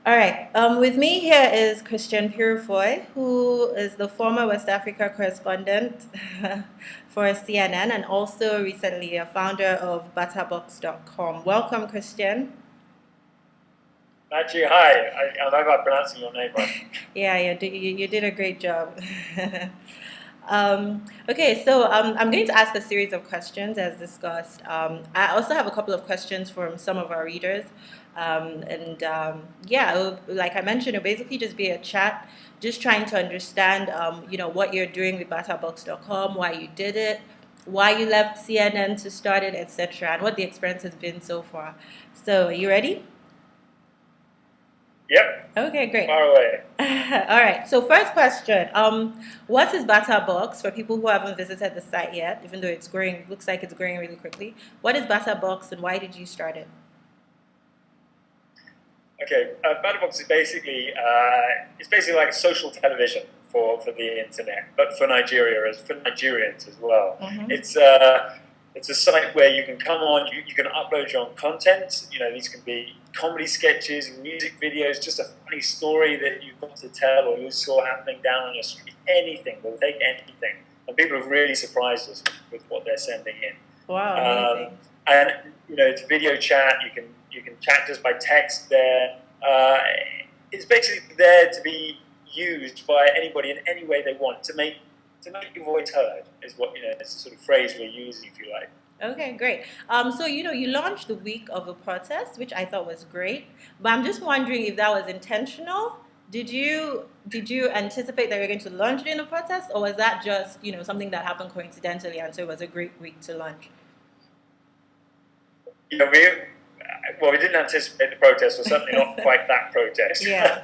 All right. With me here is Christian Purefoy, who is the former West Africa correspondent for CNN and also recently a founder of Butterbox.com. Welcome, Christian. Actually, hi. I know I'm pronouncing your name right. Yeah, you did a great job. Okay, so I'm going to ask a series of questions as discussed. I also have a couple of questions from some of our readers. Yeah, like I mentioned, it'll basically just be a chat, just trying to understand, what you're doing with Batterbox.com, why you did it, why you left CNN to start it, etc., and what the experience has been so far. So, are you ready? Yep, Okay, great. far away. All right. So first question. What is Box for people who haven't visited the site yet, even though it's growing, looks like it's growing really quickly. What is Box and why did you start it? Okay, Batterbox is basically like social television for the internet, but for Nigeria for Nigerians as well. Mm-hmm. It's a site where you can come on, you can upload your own content. You know, these can be comedy sketches, music videos, just a funny story that you've got to tell or you saw happening down on your street. Anything, we'll take anything. And people have really surprised us with what they're sending in. Wow, Um, amazing. and it's video chat. You can chat just by text there. It's basically there to be used by anybody in any way they want to make your voice heard. Is what it's the sort of phrase we're using, if you like. Okay, great. So you launched the week of the protest, which I thought was great. But I'm just wondering if that was intentional. Did you anticipate that you were going to launch during the protest, or was that just something that happened coincidentally, and so it was a great week to launch? You know, we didn't anticipate the protest, or certainly not quite that protest. Yeah.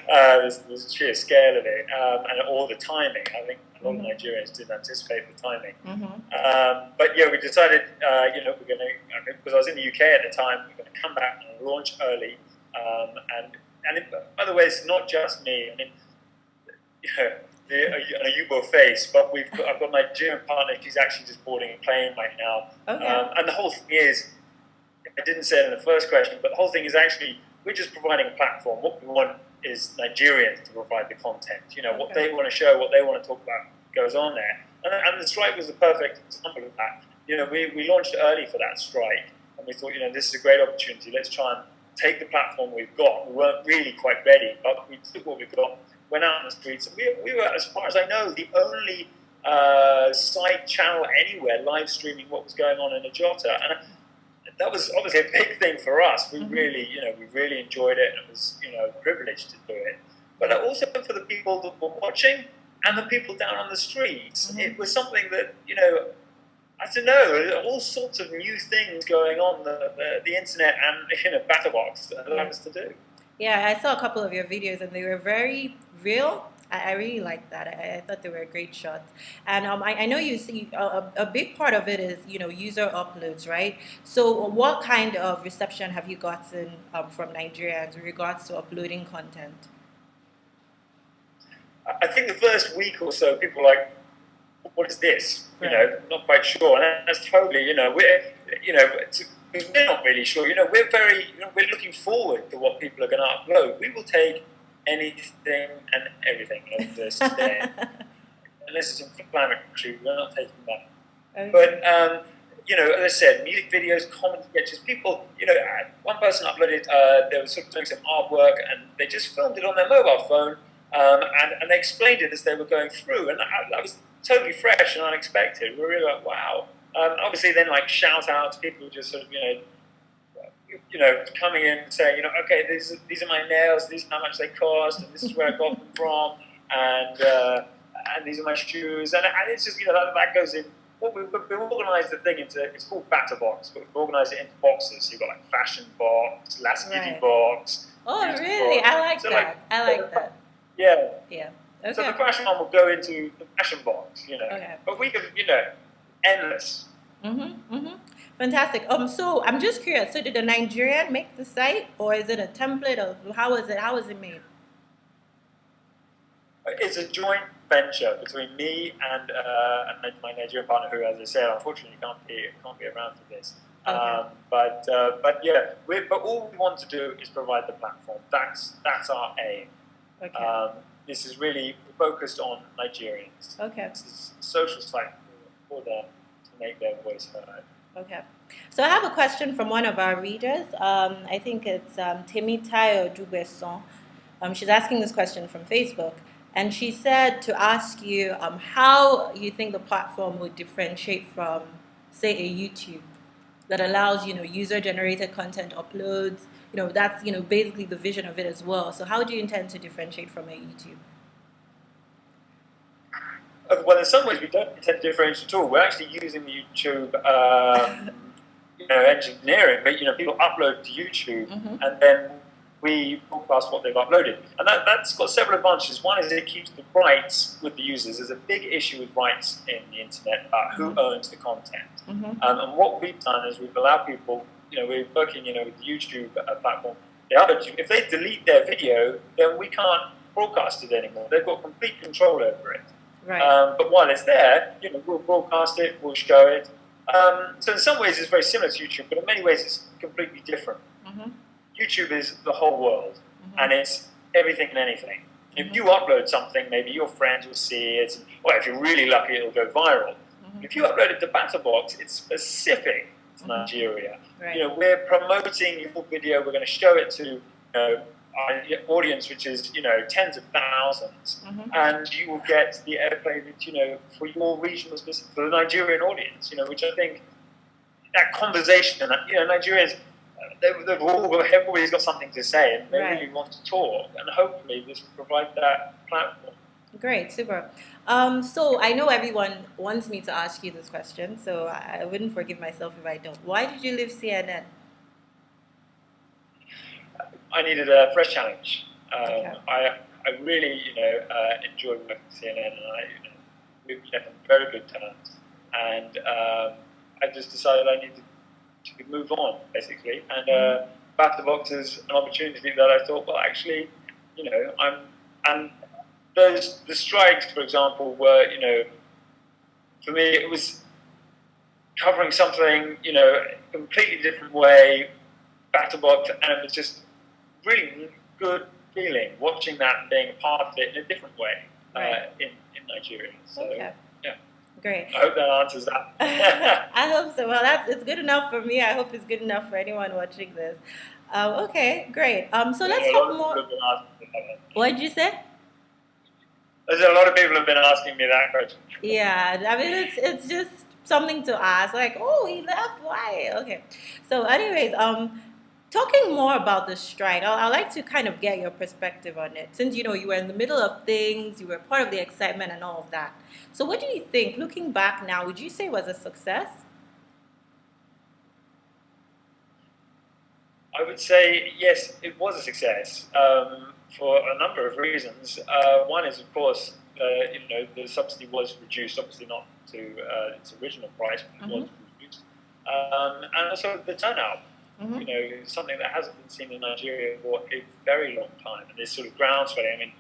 There's the sheer scale of it, and all the timing. I think a lot of Mm-hmm. Nigerians didn't anticipate the timing. Mm-hmm. But yeah, we decided, we're going to, because I was in the UK at the time, we're going to come back and launch early. By the way, it's not just me. I mean, you know, a Yubo face, but I've got my Nigerian partner. She's actually just boarding a plane right now. Okay. And the whole thing is, I didn't say it in the first question, but the whole thing is actually we're just providing a platform. What we want is Nigerians to provide the content. What Okay. they want to show, what they want to talk about goes on there. And the strike was the perfect example of that. We launched early for that strike, and we thought, this is a great opportunity. Let's try and take the platform we've got. We weren't really quite ready, but we took what we've got, went out on the streets, and we were, as far as I know, the only site channel anywhere live streaming what was going on in Ojota. And that was obviously a big thing for us. We Mm-hmm. really enjoyed it, and it was, a privilege to do it. But also for the people that were watching and the people down on the streets, Mm-hmm. it was something that, I don't know, all sorts of new things going on the internet and Batterbox that allowed us to do. Yeah, I saw a couple of your videos and they were very real. I really liked that. I thought they were great shots. And I know you see a big part of it is, user uploads, right? So what kind of reception have you gotten from Nigerians in regards to uploading content? I think the first week or so, people were like, what is this? Right. Not quite sure. And that's totally, we're not really sure. We're we're looking forward to what people are going to upload. We will take anything and everything of this today. Unless it's inflammatory, we're not taking that. Okay. But, as I said, music videos, comedy sketches, people, one person uploaded, they were sort of doing some artwork and they just filmed it on their mobile phone and they explained it as they were going through. And that was totally fresh and unexpected. We were really like, wow. Obviously, then like shout outs, people just sort of, coming in and saying, okay, these are my nails, these are how much they cost, and this is where I got them from, and these are my shoes, and it's just that goes in. Well, we've organised the thing it's called Batterbox, but we've organised it into boxes. So you've got like fashion box, last giddy Right. box. Oh, music really? box. I like So that. I like that. Yeah. Yeah. So Okay. the fashion one will go into the fashion box, Okay. But we can, endless. Mm-hmm. Mm-hmm. Fantastic. So I'm just curious. So did a Nigerian make the site, or is it a template, or how is it? How is it made? It's a joint venture between me and my Nigerian partner, who, as I said, unfortunately can't be around for this. Okay. But yeah, but all we want to do is provide the platform. That's our aim. Okay. This is really focused on Nigerians. Okay. This is a social site for them to make their voice heard. Okay. So I have a question from one of our readers. I think it's Temitayo Dubeson. She's asking this question from Facebook, and she said to ask you how you think the platform would differentiate from, say, a YouTube that allows user-generated content uploads. That's basically the vision of it as well. So how do you intend to differentiate from a YouTube? Well, in some ways, we don't intend to differentiate at all. We're actually using the YouTube, engineering. But people upload to YouTube, Mm-hmm. and then we broadcast what they've uploaded, and that's got several advantages. One is it keeps the rights with the users. There's a big issue with rights in the internet about who owns the content. Mm-hmm. And what we've done is we've allowed people. We're working, with the YouTube platform. If they delete their video, then we can't broadcast it anymore. They've got complete control over it. Right. But while it's there, we'll broadcast it, we'll show it. So in some ways, it's very similar to YouTube, but in many ways, it's completely different. Mm-hmm. YouTube is the whole world, and it's everything and anything. If you Mm-hmm. upload something, maybe your friends will see it, or if you're really lucky, it'll go viral. Mm-hmm. If you upload it to Batterbox, it's specific to Mm-hmm. Nigeria. Right. We're promoting your video. We're going to show it to our audience, which is tens of thousands, Mm-hmm. and you will get the airplay that for your regional specific, for the Nigerian audience. Which I think that conversation and Nigerians. Everybody's got something to say, and they Right. really want to talk. And hopefully, this will provide that platform. Great, super. So I know everyone wants me to ask you this question, so I wouldn't forgive myself if I don't. Why did you leave CNN? I needed a fresh challenge. Okay. I really, enjoyed working at CNN, and we left on very good terms. And I just decided I needed to move on, basically. And Batterbox is an opportunity that I thought, well, actually, and the strikes, for example, were, for me, it was covering something, completely different way, Batterbox, and it was just really good feeling watching that and being a part of it in a different way Right. in Nigeria. So, Okay. yeah, Great. I hope that answers that. I hope so. Well, it's good enough for me. I hope it's good enough for anyone watching this. Okay, great. So let's A lot talk of people more. have been asking me that. What did you say? There's a lot of people have been asking me that question. Yeah, I mean it's just something to ask. Like, oh, he left. Why? Okay. So, anyways, talking more about the strike, I'd like to kind of get your perspective on it. Since you were in the middle of things, you were part of the excitement and all of that. So, what do you think? Looking back now, would you say it was a success? I would say yes, it was a success for a number of reasons. One is, of course, the subsidy was reduced, obviously not to its original price, but it was reduced, and also the turnout. Mm-hmm. Something that hasn't been seen in Nigeria for a very long time, and this sort of groundswelling. I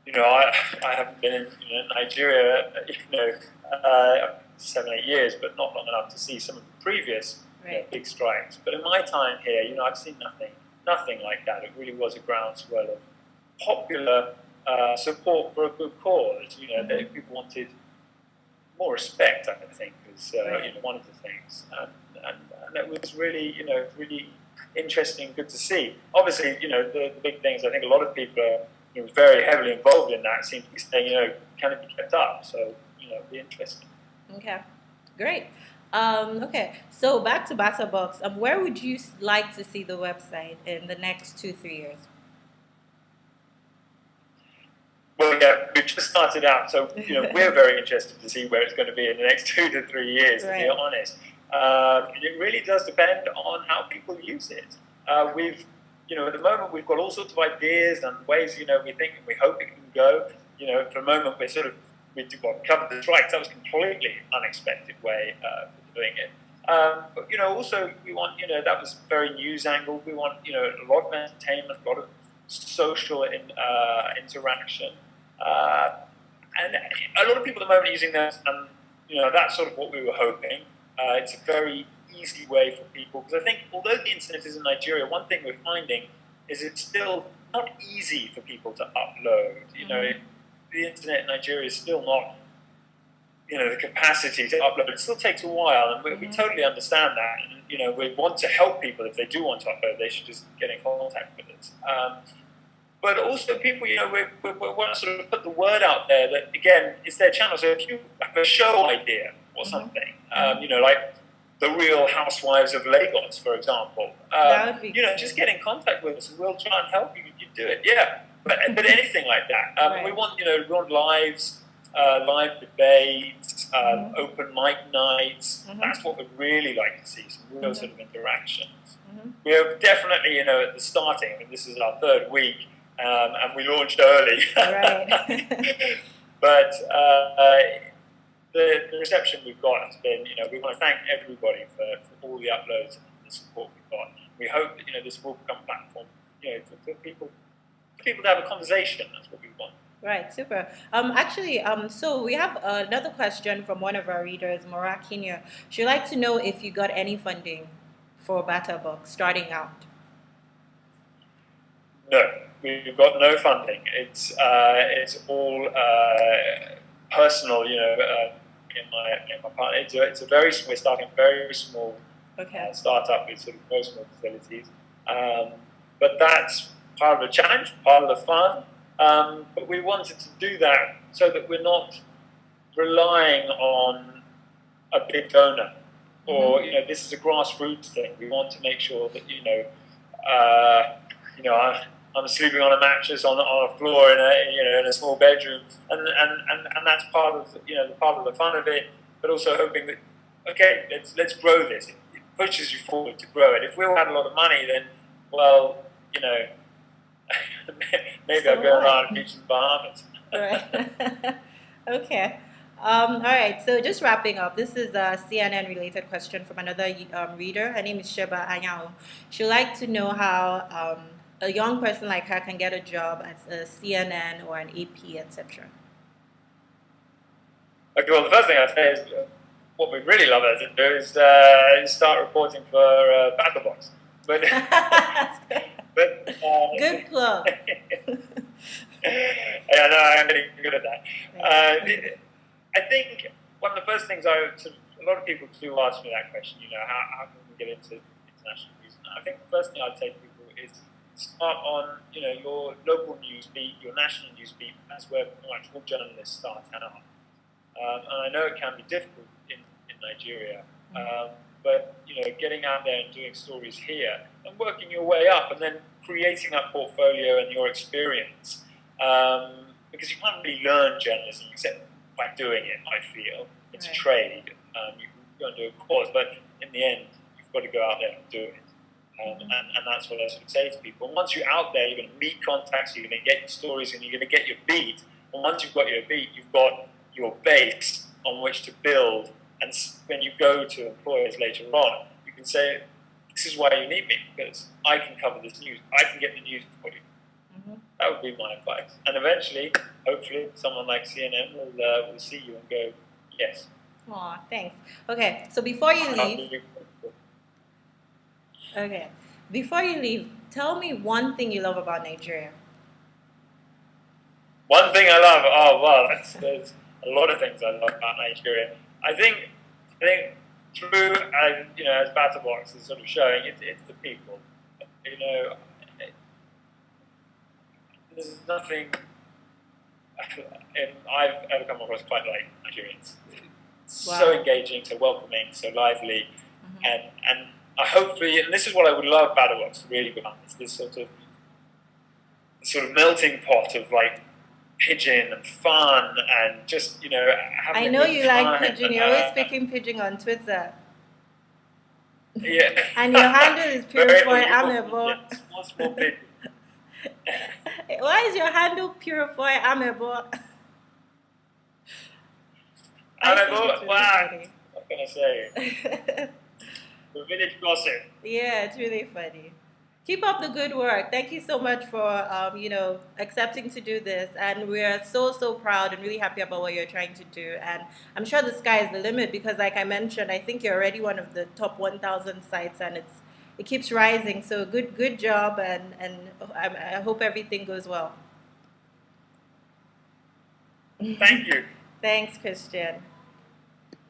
mean, I haven't been in Nigeria, 7, 8 years, but not long enough to see some of the previous Right. big strikes. But in my time here, I've seen nothing like that. It really was a groundswell of popular support for a good cause. That people wanted more respect, I think, is Right. one of the things, and that was really, really interesting, good to see. Obviously, the big things. I think a lot of people are very heavily involved in that. Seem to be saying, can it be kept up? So, it'd be interesting. Okay, great. Okay, so back to Batterbox. Where would you like to see the website in the next 2, 3 years? Well, yeah, we've just started out, so we're very interested to see where it's going to be in the next 2 to 3 years. To be Right. honest, it really does depend on how people use it. At the moment, we've got all sorts of ideas and ways. We think and we hope it can go. For the moment, we covered the strikes. That was a completely unexpected way for doing it. But also we want that was very news angle. We want a lot of entertainment, a lot of social interaction. And a lot of people at the moment are using that, and that's sort of what we were hoping. It's a very easy way for people. Because I think although the internet is in Nigeria, one thing we're finding is it's still not easy for people to upload. You know, the internet in Nigeria is still not, you know, the capacity to upload. It still takes a while, and we totally understand that. And, you know, we want to help people. If they do want to upload, they should just get in contact with us. But also people, you know, we want to sort of put the word out there that, again, it's their channel. So if you have a show idea or something, you know, like The Real Housewives of Lagos, for example, That would be you know, just get in contact with us and we'll try and help you. You do it, yeah. But anything like that. Right. We want, you know, we want lives, live debates, open mic nights. That's what we'd really like to see, some real sort of interactions. We're definitely, you know, at the starting, and this is our third week, and we launched early. Right. But the reception we've got has been, you know, we want to thank everybody for all the uploads and the support we've got. We hope that, you know, this will become a platform, you know, for people to have a conversation. That's what we want. Right, super. Actually, so we have another question from one of our readers, Morakinia. She'd like to know if you got any funding for Batterbox starting out. No, we've got no funding. It's all personal, you know. In my partner, it's a very. We're starting a very small startup with sort of very small facilities, but that's part of the challenge, part of the fun. But we wanted to do that so that we're not relying on a big donor, or you know, this is a grassroots thing. We want to make sure that you know, I'm sleeping on a mattress on a floor in a small bedroom, and that's part of part of the fun of it. But also hoping that okay, let's grow this. It pushes you forward to grow it. If we all had a lot of money, then well, you know. Maybe I'll go around and beach in the Bahamas. Right. Okay. All right. So just wrapping up, this is a CNN-related question from another reader. Her name is Sheba Anyao. She'd like to know how a young person like her can get a job as a CNN or an AP, etc. Okay. Well, the first thing I'd say is what we really love her to do is start reporting for Battlebox. But. Good plug. Yeah, no, I'm getting good at that. I think one of the first things a lot of people do ask me that question, you know, how can we get into international news? And I think the first thing I'd say to people is start on, you know, your local news beat, your national news beat. That's where pretty much all journalists start out. And I know it can be difficult in Nigeria. But you know, getting out there and doing stories here and working your way up, and then creating that portfolio and your experience, because you can't really learn journalism except by doing it. I feel it's a trade. You can go and do a course, but in the end, you've got to go out there and do it. And that's what I would say to people. And once you're out there, you're going to meet contacts, you're going to get your stories, and you're going to get your beat. And once you've got your beat, you've got your base on which to build. And when you go to employers later on, you can say, this is why you need me, because I can cover this news. I can get the news for you. That would be my advice. And eventually, hopefully, someone like CNN will see you and go, yes. Aw, thanks. Okay, so before you leave, tell me one thing you love about Nigeria. One thing I love? Oh, well, there's a lot of things I love about Nigeria. I think through, you know, as Batterbox is sort of showing, it's the people. You know, there's nothing I've ever come across quite like Nigerians. So engaging, so welcoming, so lively, and I hopefully, and this is what I would love Batterbox to really become, is this sort of melting pot of like pidgin and fun and just, you know, having I know you like pidgin. You're always speaking pidgin on Twitter. Yeah. And your handle is Purefoy Amebo. Small pidgin. Why is your handle Purefoy Amebo? Amebo? Wow. What can I say? The village gossip. Yeah, it's really funny. Keep up the good work. Thank you so much for accepting to do this, and we are so proud and really happy about what you're trying to do. And I'm sure the sky is the limit because, like I mentioned, I think you're already one of the top 1,000 sites, and it keeps rising. So good job, and I hope everything goes well. Thank you. Thanks, Christian.